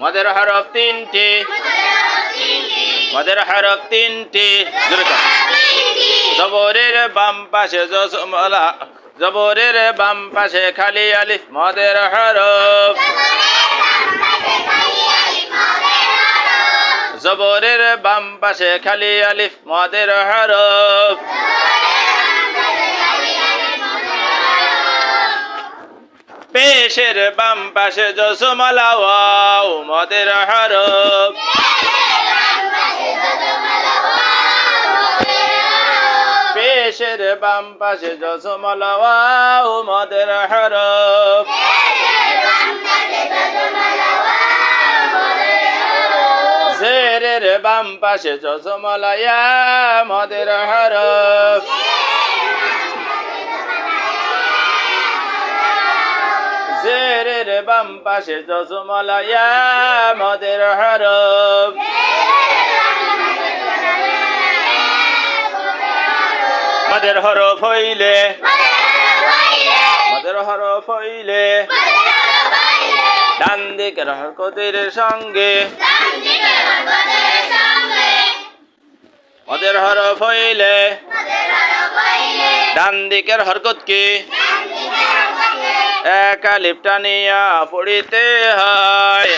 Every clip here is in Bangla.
মদের হরফ তিনটি, মদের হরফ তিনটি। জবরের বাম পাশে জসমলা, জবরের বাম পাশে খালি আলিফ মদের হরফ। জবরের বাম পাশে খালি আলিফ মদের হরফ। পেশের বাম পাশে জসমলা ওয়াও মদের হরফ। পেশের বাম পাশে জসমলা ওয়াও মদের হরফ। জেরের বাম পাশে জসমলা ইয়া মদের হরফ। জেরের বাম পাশে জসমলা ইয়া মদের হরফ। মদের হরফ হইলে, মদের হরফ হইলে ডান দিকের হরকতের সঙ্গে, মদের হরফ হইলে ডান দিকের হরকত কি এক আলিফ টানিয়া পড়িতে হয়।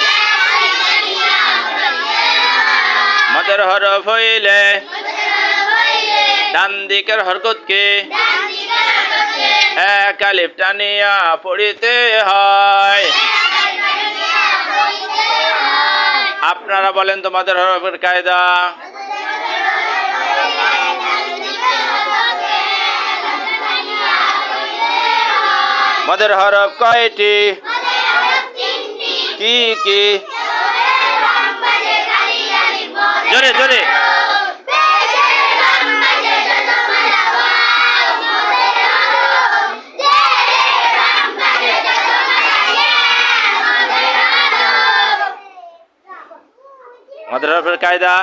মদের হরফ হইলে ডান দিকের হরকত কি এক আলিফ টানিয়া পড়িতে হয়। আপনারা বলেন তোমাদের হরফের কায়দা। মদের হরফ কয়টি? কি কি? জোরে জোরে। মদের হরফের কায়দা